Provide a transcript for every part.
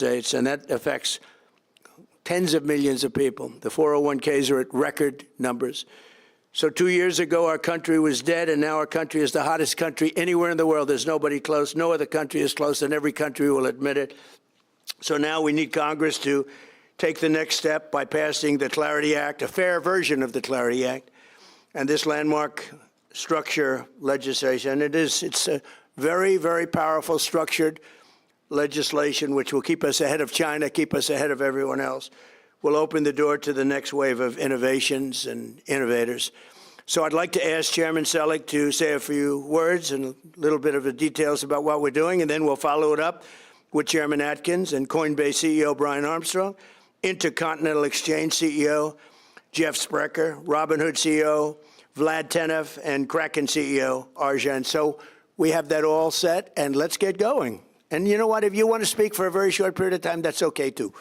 States, and that affects tens of millions of people. The 401ks are at record numbers. So 2 years ago, our country was dead, and now our country is the hottest country anywhere in the world. There's nobody close. No other country is close, and every country will admit it. So now we need Congress to take the next step by passing the Clarity Act, a fair version of the Clarity Act, and this landmark structure legislation. It's a very, very powerful structured legislation which will keep us ahead of China, keep us ahead of everyone else, will open the door to the next wave of innovations and innovators. So I'd like to ask Chairman Selig to say a few words and a little bit of the details about what we're doing, and then we'll follow it up with Chairman Atkins and Coinbase CEO Brian Armstrong, Intercontinental Exchange CEO Jeff Sprecher, Robinhood CEO Vlad Tenev, and Kraken CEO Arjan. So we have that all set, and let's get going. And you know what? If you want to speak for a very short period of time, that's okay, too.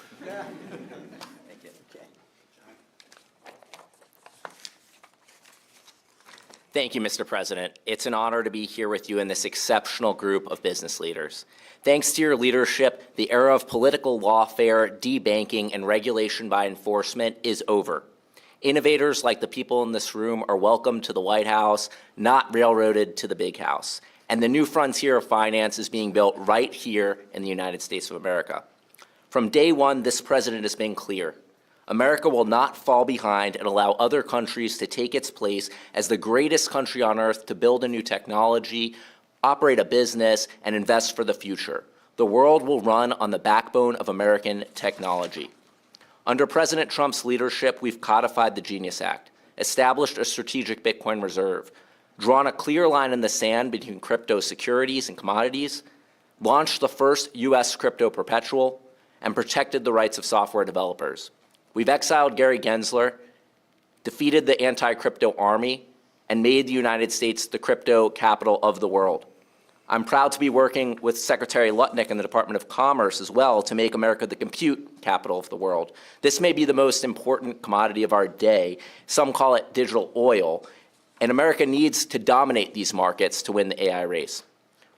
Thank you, Mr. President. It's an honor to be here with you in this exceptional group of business leaders. Thanks to your leadership, the era of political lawfare, debanking, and regulation by enforcement is over. Innovators like the people in this room are welcome to the White House, not railroaded to the big house. And the new frontier of finance is being built right here in the United States of America. From day one, this president has been clear. America will not fall behind and allow other countries to take its place as the greatest country on earth to build a new technology, operate a business, and invest for the future. The world will run on the backbone of American technology. Under President Trump's leadership, we've codified the Genius Act, established a strategic Bitcoin reserve, drawn a clear line in the sand between crypto securities and commodities, launched the first U.S. crypto perpetual, and protected the rights of software developers. We've exiled Gary Gensler, defeated the anti-crypto army, and made the United States the crypto capital of the world. I'm proud to be working with Secretary Lutnick in the Department of Commerce as well to make America the compute capital of the world. This may be the most important commodity of our day. Some call it digital oil, and America needs to dominate these markets to win the AI race.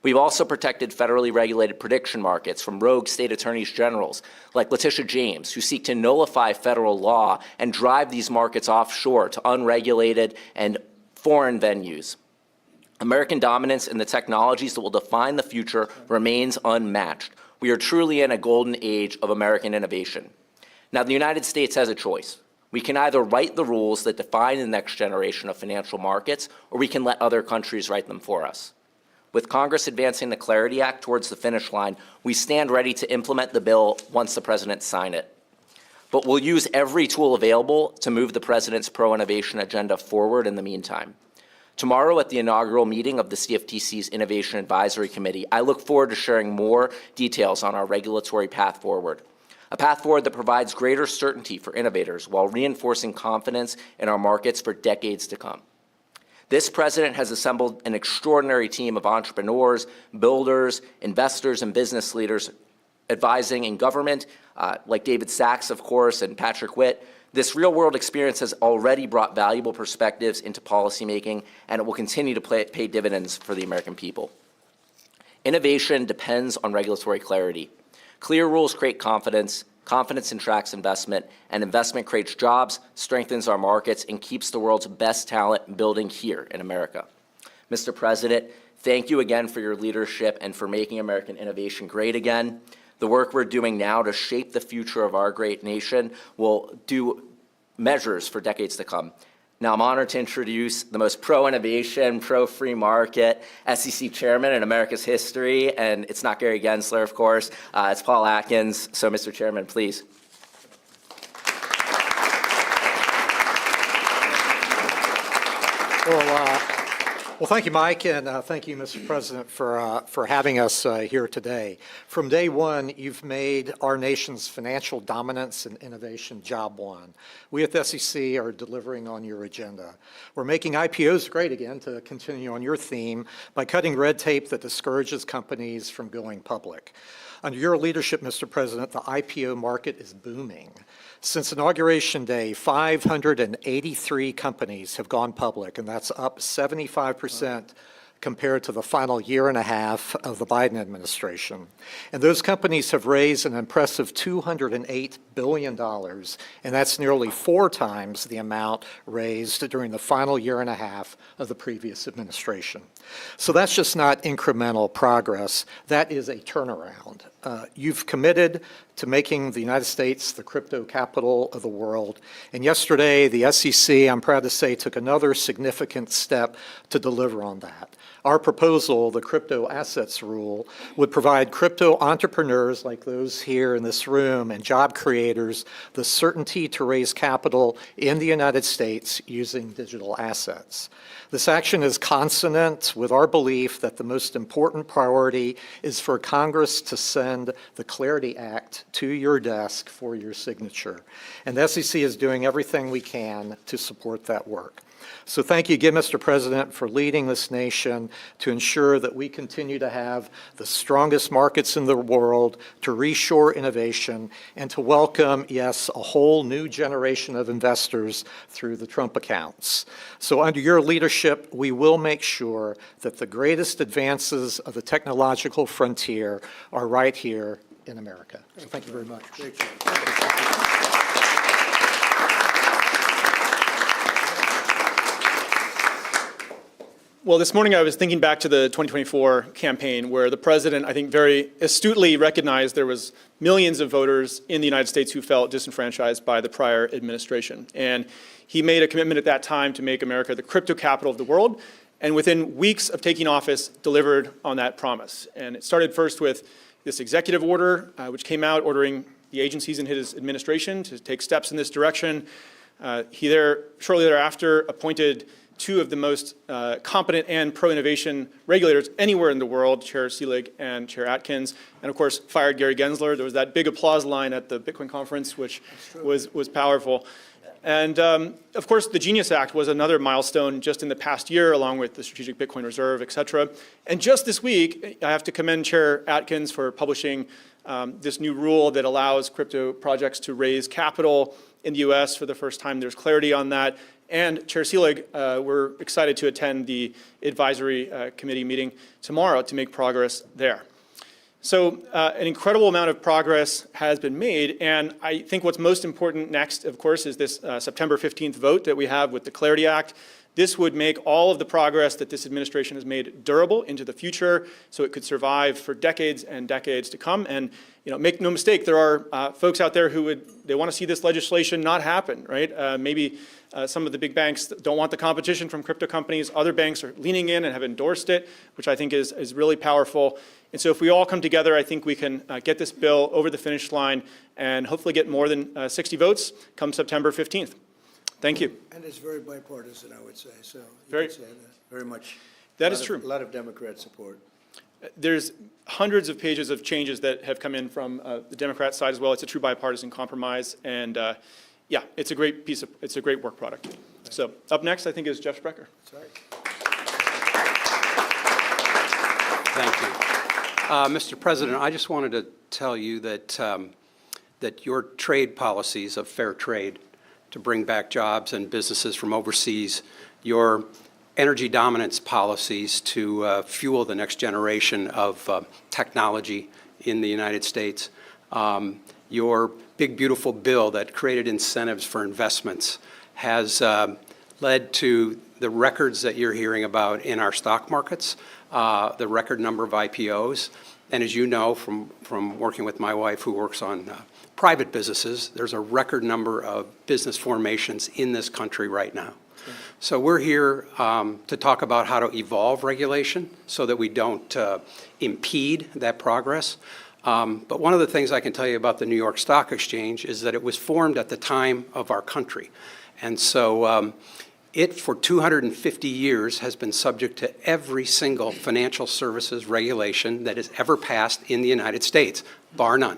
We've also protected federally regulated prediction markets from rogue state attorneys generals like Letitia James, who seek to nullify federal law and drive these markets offshore to unregulated and foreign venues. American dominance in the technologies that will define the future remains unmatched. We are truly in a golden age of American innovation. Now, the United States has a choice. We can either write the rules that define the next generation of financial markets, or we can let other countries write them for us. With Congress advancing the Clarity Act towards the finish line, we stand ready to implement the bill once the president signs it. But we'll use every tool available to move the president's pro-innovation agenda forward in the meantime. Tomorrow at the inaugural meeting of the CFTC's Innovation Advisory Committee, I look forward to sharing more details on our regulatory path forward. A path forward that provides greater certainty for innovators while reinforcing confidence in our markets for decades to come. This president has assembled an extraordinary team of entrepreneurs, builders, investors, and business leaders advising in government, like David Sachs, of course, and Patrick Witt. This real-world experience has already brought valuable perspectives into policymaking, and it will continue to pay dividends for the American people. Innovation depends on regulatory clarity. Clear rules create confidence, confidence attracts investment, and investment creates jobs, strengthens our markets, and keeps the world's best talent building here in America. Mr. President, thank you again for your leadership and for making American innovation great again. The work we're doing now to shape the future of our great nation will do measures for decades to come. Now, I'm honored to introduce the most pro-innovation, pro-free market SEC chairman in America's history, and it's not Gary Gensler, of course. It's Paul Atkins. So, Mr. Chairman, please. Well, thank you, Mike, and thank you, Mr. President, for having us here today. From day one, you've made our nation's financial dominance and innovation job one. We at the SEC are delivering on your agenda. We're making IPOs great again, to continue on your theme, by cutting red tape that discourages companies from going public. Under your leadership, Mr. President, the IPO market is booming. Since Inauguration Day, 583 companies have gone public, and that's up 75% compared to the final year and a half of the Biden administration. And those companies have raised an impressive $208 billion, and that's nearly 4 times the amount raised during the final year and a half of the previous administration. So that's just not incremental progress. That is a turnaround. You've committed to making the United States the crypto capital of the world. And yesterday, the SEC, I'm proud to say, took another significant step to deliver on that. Our proposal, the crypto assets rule, would provide crypto entrepreneurs like those here in this room and job creators the certainty to raise capital in the United States using digital assets. This action is consonant with our belief that the most important priority is for Congress to send the Clarity Act to your desk for your signature. And the SEC is doing everything we can to support that work. So thank you again, Mr. President, for leading this nation to ensure that we continue to have the strongest markets in the world, to reshore innovation, and to welcome, yes, a whole new generation of investors through the Trump accounts. So under your leadership, we will make sure that the greatest advances of the technological frontier are right here in America. So thank you very much. Thank you. Well, this morning I was thinking back to the 2024 campaign where the president, I think, very astutely recognized there was millions of voters in the United States who felt disenfranchised by the prior administration. And he made a commitment at that time to make America the crypto capital of the world, and within weeks of taking office, delivered on that promise. And it started first with this executive order, which came out ordering the agencies in his administration to take steps in this direction. Shortly thereafter, appointed 2 of the most competent and pro-innovation regulators anywhere in the world, Chair Selig and Chair Atkins, and of course fired Gary Gensler. There was that big applause line at the Bitcoin conference, which was powerful. And of course, the Genius Act was another milestone just in the past year, along with the Strategic Bitcoin Reserve, et cetera. And just this week, I have to commend Chair Atkins for publishing this new rule that allows crypto projects to raise capital in the US for the first time. There's clarity on that. And Chair Selig, we're excited to attend the advisory committee meeting tomorrow to make progress there. So an incredible amount of progress has been made, and I think what's most important next, of course, is this September 15th vote that we have with the Clarity Act. This would make all of the progress that this administration has made durable into the future, so it could survive for decades and decades to come. And make no mistake, there are folks out there who they want to see this legislation not happen, right? Maybe some of the big banks don't want the competition from crypto companies. Other banks are leaning in and have endorsed it, which I think is really powerful. And so if we all come together, I think we can get this bill over the finish line and hopefully get more than 60 votes come September 15th. Thank you. And it's very bipartisan, I would say. So Very- could say that very much. That is true. A lot of Democrat support. There's hundreds of pages of changes that have come in from the Democrat side as well. It's a true bipartisan compromise, and yeah, it's a great work product. So up next, I think, is Jeff Sprecher. Sorry. Thank you. Mr. President, I just wanted to tell you that, that your trade policies of fair trade to bring back jobs and businesses from overseas, your energy dominance policies to fuel the next generation of technology in the United States, your big, beautiful bill that created incentives for investments has led to the records that you're hearing about in our stock markets, the record number of IPOs. And as you know from working with my wife who works on private businesses, there's a record number of business formations in this country right now. So we're here to talk about how to evolve regulation so that we don't impede that progress. But one of the things I can tell you about the New York Stock Exchange is that it was formed at the time of our country. And so it, for 250 years, has been subject to every single financial services regulation that has ever passed in the United States, bar none.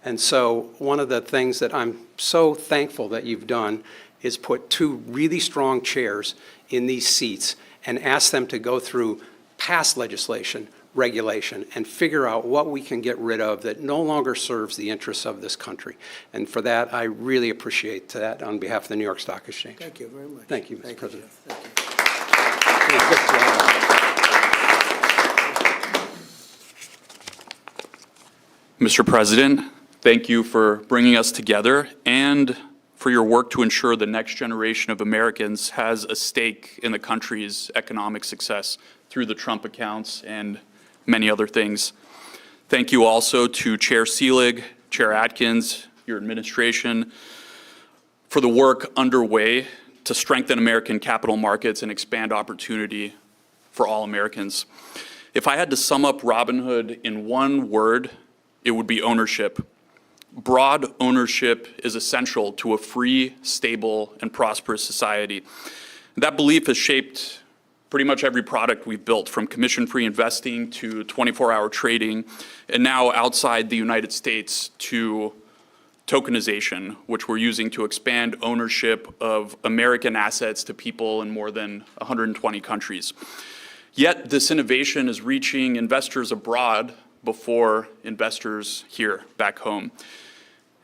And so one of the things that I'm so thankful that you've done is put 2 really strong chairs in these seats and ask them to go through past legislation, regulation, and figure out what we can get rid of that no longer serves the interests of this country. And for that, I really appreciate that on behalf of the New York Stock Exchange. Thank you very much. Thank you, Mr. President. Jeff. Thank you. Mr. President, thank you for bringing us together and for your work to ensure the next generation of Americans has a stake in the country's economic success through the Trump accounts and many other things. Thank you also to Chair Seelig, Chair Atkins, your administration, for the work underway to strengthen American capital markets and expand opportunity for all Americans. If I had to sum up Robinhood in one word, it would be ownership. Broad ownership is essential to a free, stable, and prosperous society. That belief has shaped pretty much every product we've built, from commission-free investing to 24-hour trading, and now outside the United States to tokenization, which we're using to expand ownership of American assets to people in more than 120 countries. Yet this innovation is reaching investors abroad before investors here back home.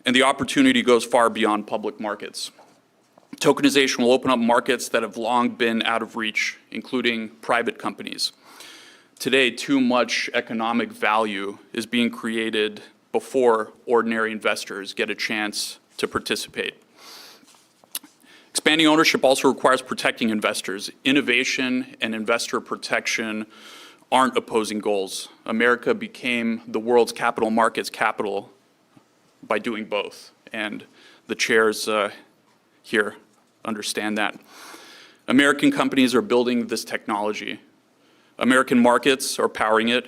And the opportunity goes far beyond public markets. Tokenization will open up markets that have long been out of reach, including private companies. Today, too much economic value is being created before ordinary investors get a chance to participate. Expanding ownership also requires protecting investors. Innovation and investor protection aren't opposing goals. America became the world's capital markets capital by doing both, and the chairs here understand that. American companies are building this technology. American markets are powering it.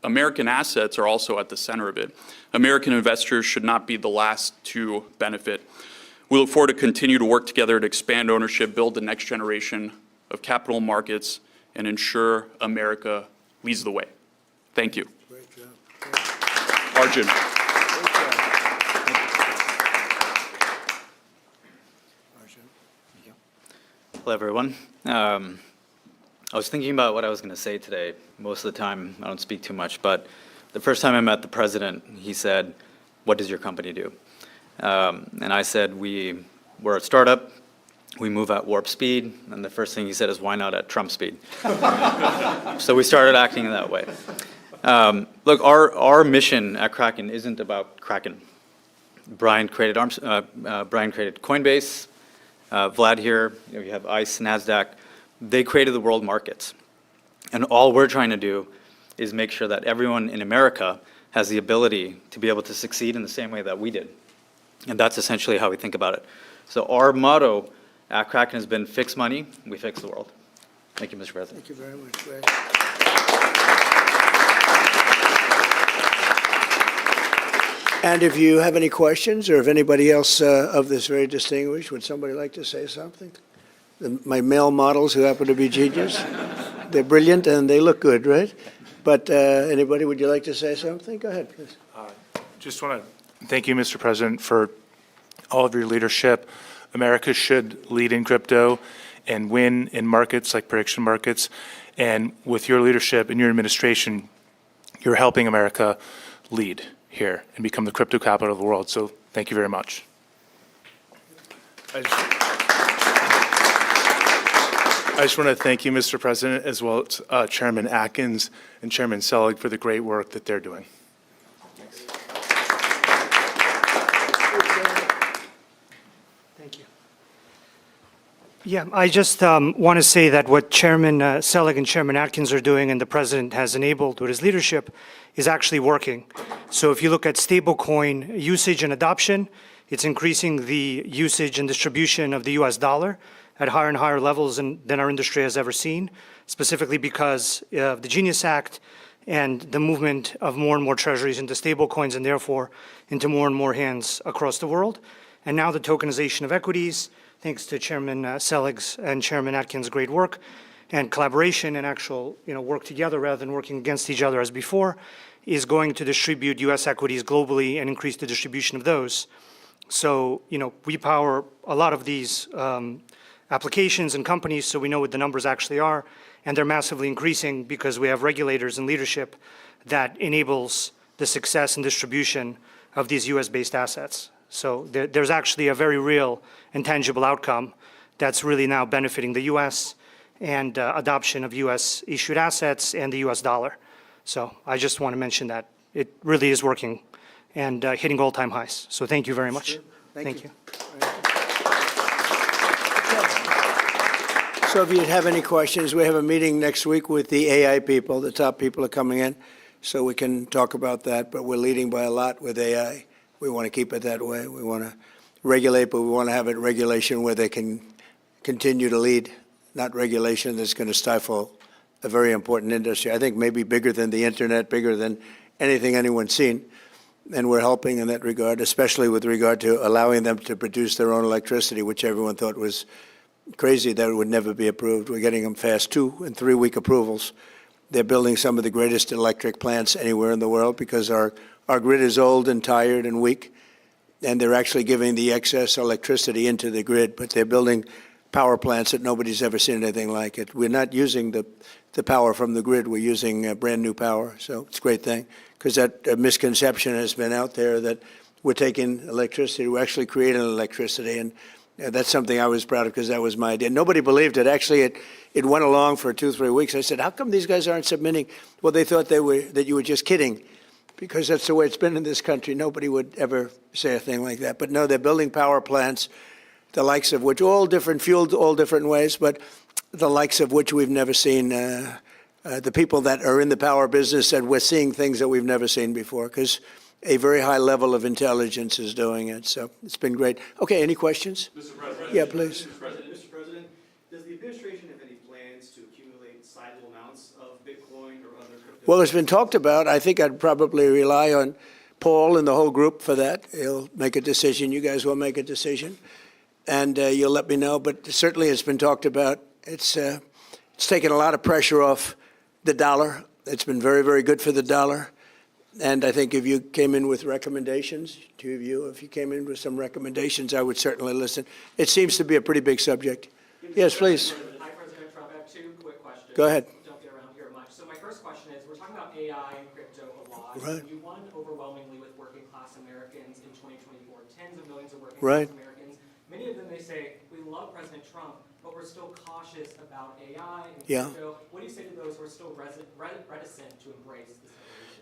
American assets are also at the center of it. American investors should not be the last to benefit. We look forward to continue to work together to expand ownership, build the next generation of capital markets, and ensure America leads the way. Thank you. Great job. Arjun. Hello, everyone. I was thinking about what I was going to say today. Most of the time, I don't speak too much, but the first time I met the president, he said, "What does your company do?" And I said, we're a startup, we move at warp speed, and the first thing he said is, "Why not at Trump speed?" So we started acting in that way. Look, our mission at Kraken isn't about Kraken. Brian created Coinbase, Vlad here, you have ICE, NASDAQ. They created the world markets. And all we're trying to do is make sure that everyone in America has the ability to be able to succeed in the same way that we did. And that's essentially how we think about it. So our motto at Kraken has been fix money, we fix the world. Thank you, Mr. President. Thank you very much, Greg. And if you have any questions, or if anybody else of this very distinguished, would somebody like to say something? My male models who happen to be genius, they're brilliant and they look good, right? But anybody, would you like to say something? Go ahead, please. Just want to thank you, Mr. President, for all of your leadership. America should lead in crypto and win in markets like prediction markets. And with your leadership and your administration, you're helping America lead here and become the crypto capital of the world. So thank you very much. I just want to thank you, Mr. President, as well as Chairman Atkins and Chairman Seelig for the great work that they're doing. Thank you. Yeah, I just want to say that what Chairman Seelig and Chairman Atkins are doing and the President has enabled with his leadership is actually working. So if you look at stablecoin usage and adoption, it's increasing the usage and distribution of the US dollar at higher and higher levels than our industry has ever seen, specifically because of the Genius Act and the movement of more and more treasuries into stablecoins and therefore into more and more hands across the world. And now the tokenization of equities, thanks to Chairman Selig's and Chairman Atkins' great work and collaboration and actual work together rather than working against each other as before, is going to distribute US equities globally and increase the distribution of those. So, we power a lot of these applications and companies, so we know what the numbers actually are, and they're massively increasing because we have regulators and leadership that enables the success and distribution of these US-based assets. So there's actually a very real and tangible outcome that's really now benefiting the US and adoption of US-issued assets and the US dollar. So I just want to mention that it really is working and hitting all-time highs. So thank you very much. Thank you. So if you have any questions, we have a meeting next week with the AI people. The top people are coming in, so we can talk about that. But we're leading by a lot with AI. We want to keep it that way. We want to regulate, but we want to have it regulation where they can continue to lead, not regulation that's going to stifle a very important industry. I think maybe bigger than the internet, bigger than anything anyone's seen. And we're helping in that regard, especially with regard to allowing them to produce their own electricity, which everyone thought was crazy that it would never be approved. We're getting them fast 2- and 3-week approvals. They're building some of the greatest electric plants anywhere in the world because our grid is old and tired and weak, and they're actually giving the excess electricity into the grid, but they're building power plants that nobody's ever seen anything like it. We're not using the power from the grid. We're using brand new power, so it's a great thing because that misconception has been out there that we're taking electricity. We're actually creating electricity, and that's something I was proud of because that was my idea. Nobody believed it. Actually, it went along for 2-3 weeks. I said, how come these guys aren't submitting? Well, they thought that you were just kidding because that's the way it's been in this country. Nobody would ever say a thing like that. But no, they're building power plants, the likes of which, all different, fueled all different ways, but the likes of which we've never seen. The people that are in the power business said we're seeing things that we've never seen before because a very high level of intelligence is doing it. So it's been great. Okay, any questions? Mr. President. Yeah, please. Mr. President, does the administration have any plans to accumulate sizable amounts of Bitcoin or other crypto? Well, it's been talked about. I think I'd probably rely on Paul and the whole group for that. He'll make a decision. You guys will make a decision, and you'll let me know. But certainly it's been talked about. It's taken a lot of pressure off the dollar. It's been very, very good for the dollar. And I think if you came in with recommendations, two of you, if you came in with some recommendations, I would certainly listen. It seems to be a pretty big subject. Yes, please. Hi, President Trump. I have 2 quick questions. Go ahead. Don't get around here much. So my first question is, we're talking about AI and crypto a lot. Right. You won overwhelmingly with working class Americans in 2024, tens of millions of working Right. class Americans. Many of them, they say, we love President Trump, but we're still cautious about AI and crypto. What do you say to those who are still reticent to embrace this?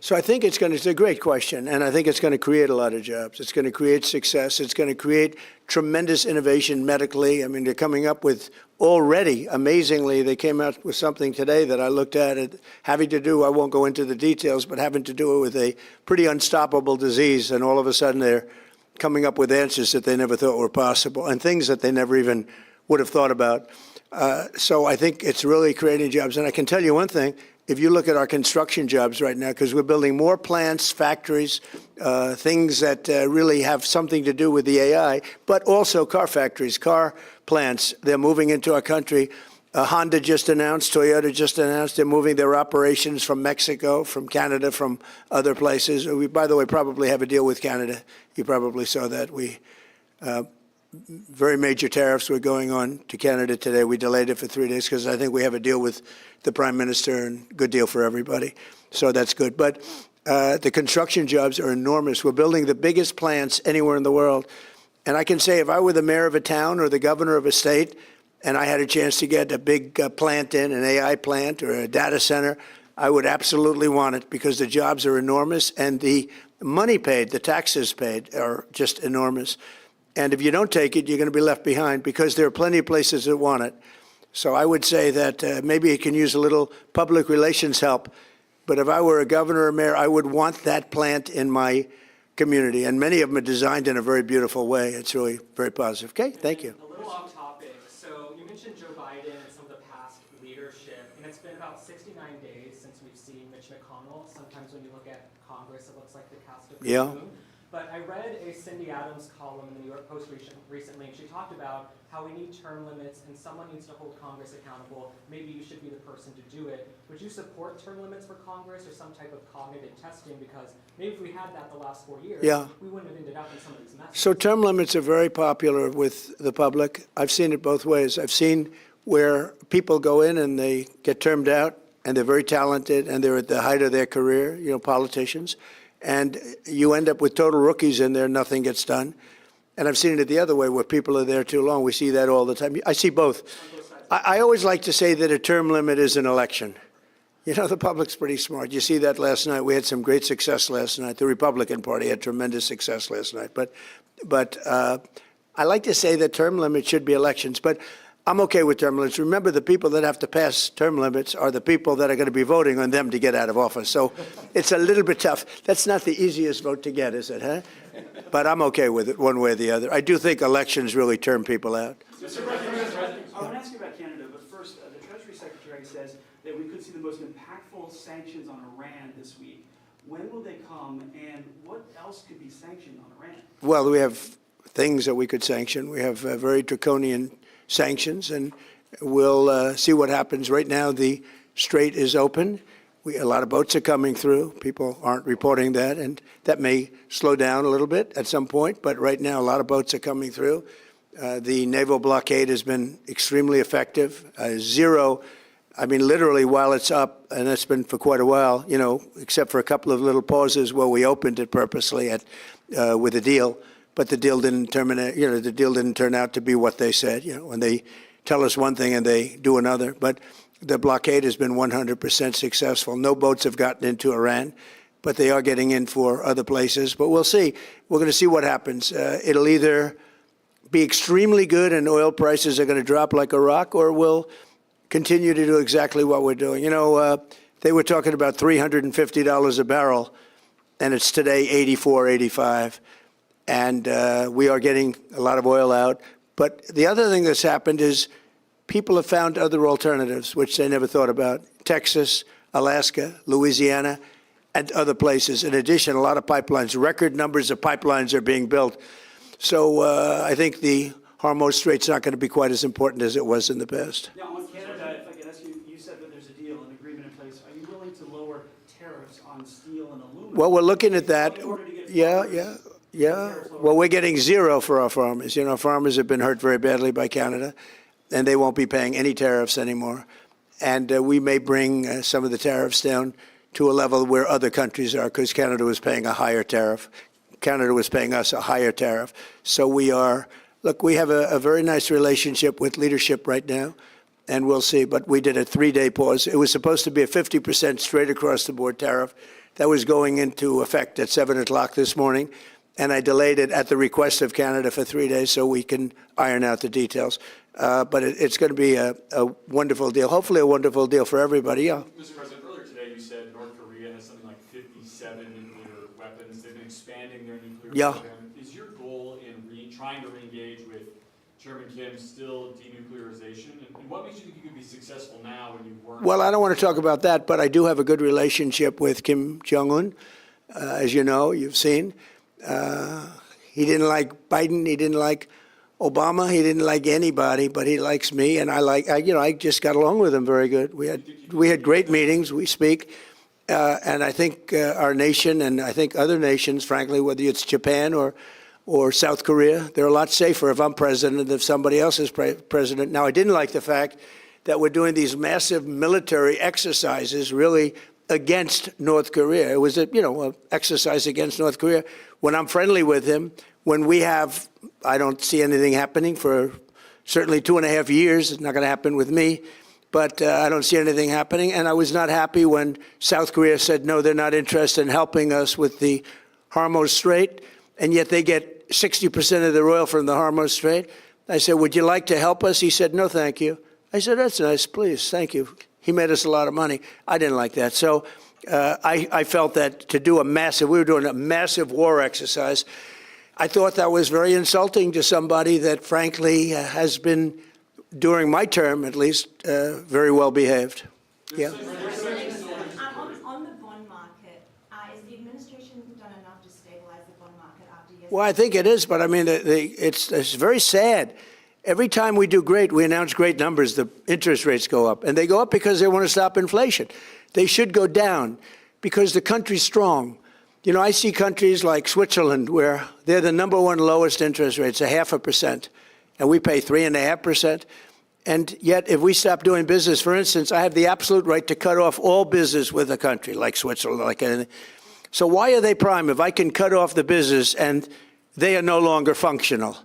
So I think it's a great question, and I think it's going to create a lot of jobs. It's going to create success. It's going to create tremendous innovation medically. I mean, they're coming up with already, amazingly, they came out with something today that I looked at it having to do, I won't go into the details, but having to do it with a pretty unstoppable disease, and all of a sudden they're coming up with answers that they never thought were possible and things that they never even would have thought about. So I think it's really creating jobs. And I can tell you one thing. If you look at our construction jobs right now, because we're building more plants, factories, things that really have something to do with the AI, but also car factories, car plants, they're moving into our country. Honda just announced, Toyota just announced, they're moving their operations from Mexico, from Canada, from other places. We, by the way, probably have a deal with Canada. You probably saw that. Very major tariffs were going on to Canada today. We delayed it for 3 days because I think we have a deal with the Prime Minister and good deal for everybody. So that's good. But the construction jobs are enormous. We're building the biggest plants anywhere in the world. And I can say if I were the mayor of a town or the governor of a state and I had a chance to get a big plant in, an AI plant or a data center, I would absolutely want it because the jobs are enormous and the money paid, the taxes paid are just enormous. And if you don't take it, you're going to be left behind because there are plenty of places that want it. So I would say that maybe it can use a little public relations help. But if I were a governor or mayor, I would want that plant in my community. And many of them are designed in a very beautiful way. It's really very positive. Okay, thank you. A little off topic. So you mentioned Joe Biden and some of the past leadership. And it's been about 69 days since we've seen Mitch McConnell. Sometimes when you look at Congress, it looks like the cast of Yeah. Moon. But I read a Cindy Adams column in the New York Post recently, and she talked about how we need term limits and someone needs to hold Congress accountable. Maybe you should be the person to do it. Would you support term limits for Congress or some type of cognitive testing? Because maybe if we had that the last 4 years, we wouldn't have ended up in some of these messes. So term limits are very popular with the public. I've seen it both ways. I've seen where people go in and they get termed out and they're very talented and they're at the height of their career, politicians. And you end up with total rookies in there, nothing gets done. And I've seen it the other way, where people are there too long. We see that all the time. I see both. I always like to say that a term limit is an election. You know, the public's pretty smart. You see that last night. We had some great success last night. The Republican Party had tremendous success last night. But I like to say that term limits should be elections. But I'm okay with term limits. Remember, the people that have to pass term limits are the people that are going to be voting on them to get out of office. So it's a little bit tough. That's not the easiest vote to get, is it, huh? But I'm okay with it one way or the other. I do think elections really turn people out. Mr. President, I want to ask you about Canada, but first, the Treasury Secretary says that we could see the most impactful sanctions on Iran this week. When will they come, and what else could be sanctioned on Iran? Well, we have things that we could sanction. We have very draconian sanctions, and we'll see what happens. Right now, the strait is open. A lot of boats are coming through. People aren't reporting that, and that may slow down a little bit at some point. But right now, a lot of boats are coming through. The naval blockade has been extremely effective. Zero, I mean, literally, while it's up, and that's been for quite a while, you know, except for a couple of little pauses where we opened it purposely with a deal. But the deal didn't terminate, you know, the deal didn't turn out to be what they said, you know, when they tell us one thing and they do another. But the blockade has been 100% successful. No boats have gotten into Iran, but they are getting in for other places. But we'll see. We're going to see what happens. It'll either be extremely good and oil prices are going to drop like a rock, or we'll continue to do exactly what we're doing. You know, they were talking about $350 a barrel, and it's today $84, $85. And we are getting a lot of oil out. But the other thing that's happened is people have found other alternatives, which they never thought about. Texas, Alaska, Louisiana, and other places. In addition, a lot of pipelines, record numbers of pipelines are being built. So I think the Hormuz Strait's not going to be quite as important as it was in the past. Now, on Canada, if I could ask you, you said that there's a deal, an agreement in place. Are you willing to lower tariffs on steel and aluminum? Well, we're looking at that. In order to get Yeah. Well, we're getting zero for our farmers. You know, farmers have been hurt very badly by Canada, and they won't be paying any tariffs anymore. And we may bring some of the tariffs down to a level where other countries are, because Canada was paying a higher tariff. Canada was paying us a higher tariff. So we are, look, we have a very nice relationship with leadership right now, and we'll see. But we did a 3-day pause. It was supposed to be a 50% straight across the board tariff. That was going into effect at 7 o'clock this morning. And I delayed it at the request of Canada for 3 days so we can iron out the details. But it's going to be a wonderful deal, hopefully a wonderful deal for everybody. Yeah. Mr. President, earlier today you said North Korea has something like 57 nuclear weapons. They've been expanding their nuclear program. Is your goal in trying to re-engage with Chairman Kim still denuclearization? And what makes you think you could be successful now when you weren't? Well, I don't want to talk about that, but I do have a good relationship with Kim Jong-un. As you know, you've seen. He didn't like Biden. He didn't like Obama. He didn't like anybody, but he likes me, and I just got along with him very good. We had great meetings. We speak, and I think our nation, and I think other nations, frankly, whether it's Japan or South Korea, they're a lot safer if I'm president than if somebody else is president. Now, I didn't like the fact that we're doing these massive military exercises, really against North Korea. It was an exercise against North Korea. When I'm friendly with him, when we have, I don't see anything happening for certainly 2.5 years. It's not going to happen with me, but I don't see anything happening. And I was not happy when South Korea said, no, they're not interested in helping us with the Hormuz Strait, and yet they get 60% of their oil from the Hormuz Strait. I said, would you like to help us? He said, no, thank you. I said, that's nice, please, thank you. He made us a lot of money. I didn't like that. So I felt that to do we were doing a massive war exercise. I thought that was very insulting to somebody that, frankly, has been, during my term at least, very well behaved. Yeah. On the bond market, is the administration done enough to stabilize the bond market after yesterday? Well, I think it is, but I mean, it's very sad. Every time we do great, we announce great numbers, the interest rates go up. And they go up because they want to stop inflation. They should go down because the country's strong. You know, I see countries like Switzerland where they're the #1 lowest interest rates, 0.5%, and we pay 3.5%. And yet, if we stop doing business, for instance, I have the absolute right to cut off all business with a country like Switzerland, like anything. So why are they prime if I can cut off the business and they are no longer functional?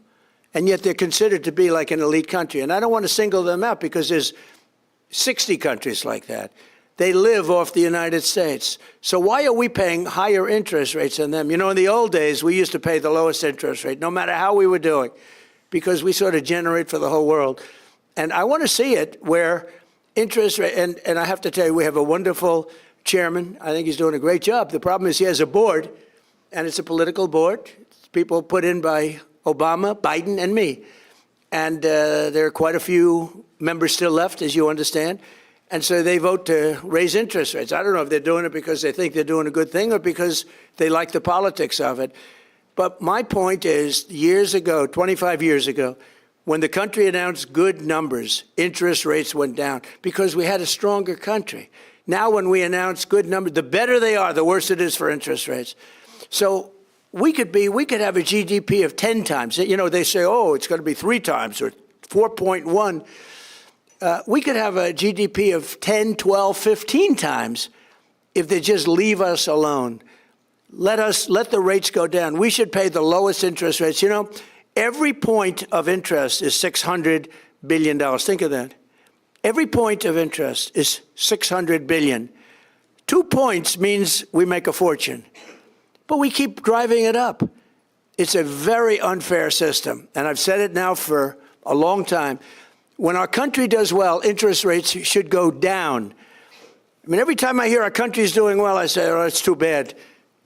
And yet they're considered to be like an elite country. And I don't want to single them out because there's 60 countries like that. They live off the United States. So why are we paying higher interest rates than them? You know, in the old days, we used to pay the lowest interest rate, no matter how we were doing, because we sort of generate for the whole world. And I want to see it where interest rate, and I have to tell you, we have a wonderful chairman. I think he's doing a great job. The problem is he has a board, and it's a political board. It's people put in by Obama, Biden, and me. And there are quite a few members still left, as you understand. And so they vote to raise interest rates. I don't know if they're doing it because they think they're doing a good thing or because they like the politics of it. But my point is, years ago, 25 years ago, when the country announced good numbers, interest rates went down because we had a stronger country. Now when we announce good numbers, the better they are, the worse it is for interest rates. So we could have a GDP of 10 times. You know, they say, oh, it's going to be 3 times or 4.1. We could have a GDP of 10, 12, 15 times if they just leave us alone. Let the rates go down. We should pay the lowest interest rates. You know, every point of interest is $600 billion. Think of that. Every point of interest is $600 billion. 2 points means we make a fortune, but we keep driving it up. It's a very unfair system, and I've said it now for a long time. When our country does well, interest rates should go down. I mean, every time I hear our country's doing well, I say, oh, it's too bad,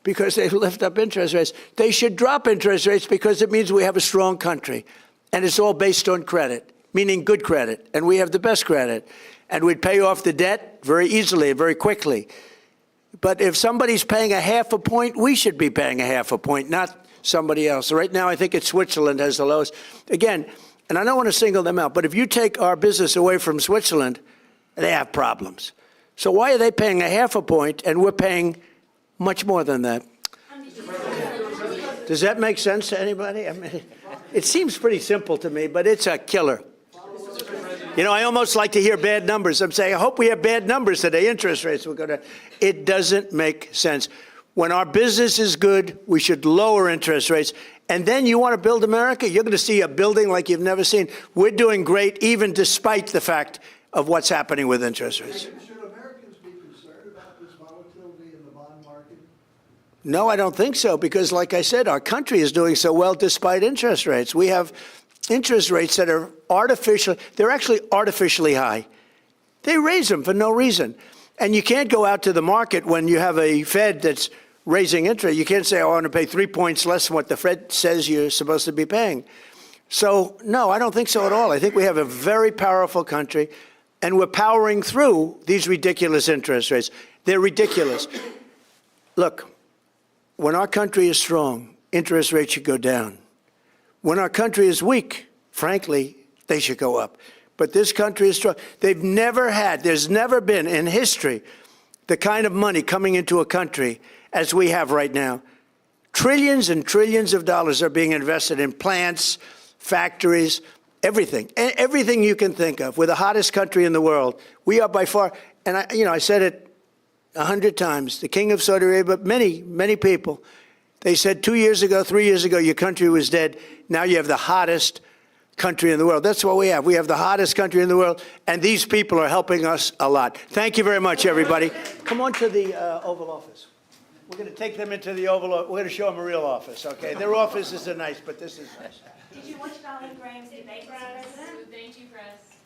because they lift up interest rates. They should drop interest rates because it means we have a strong country. And it's all based on credit, meaning good credit. And we have the best credit. And we'd pay off the debt very easily, very quickly. But if somebody's paying a half a point, we should be paying a half a point, not somebody else. Right now, I think it's Switzerland has the lowest. Again, and I don't want to single them out, but if you take our business away from Switzerland, they have problems. So why are they paying a half a point and we're paying much more than that? Does that make sense to anybody? I mean, it seems pretty simple to me, but it's a killer. You know, I almost like to hear bad numbers. I'm saying, I hope we have bad numbers today. Interest rates will go down. It doesn't make sense. When our business is good, we should lower interest rates. And then you want to build America, you're going to see a building like you've never seen. We're doing great, even despite the fact of what's happening with interest rates. Should Americans be concerned about this volatility in the bond market? No, I don't think so, because like I said, our country is doing so well despite interest rates. We have interest rates that are they're actually artificially high. They raise them for no reason. And you can't go out to the market when you have a Fed that's raising interest. You can't say, oh, I want to pay 3 points less than what the Fed says you're supposed to be paying. So, no, I don't think so at all. I think we have a very powerful country, and we're powering through these ridiculous interest rates. They're ridiculous. Look, when our country is strong, interest rates should go down. When our country is weak, frankly, they should go up. But this country is strong. There's never been in history the kind of money coming into a country as we have right now. Trillions and trillions of dollars are being invested in plants, factories, everything. Everything you can think of. We're the hottest country in the world. We are by far, and I said it 100 times, the king of Saudi Arabia, but many, many people, they said 2 years ago, 3 years ago, your country was dead. Now you have the hottest country in the world. That's what we have. We have the hottest country in the world, and these people are helping us a lot. Thank you very much, everybody. Come on to the Oval Office. We're going to take them into the Oval Office. We're going to show them a real office, okay? Their offices are nice, but this is nice. Did you watch Darlene Graham's debate, Mr. President? Thank you, Chris.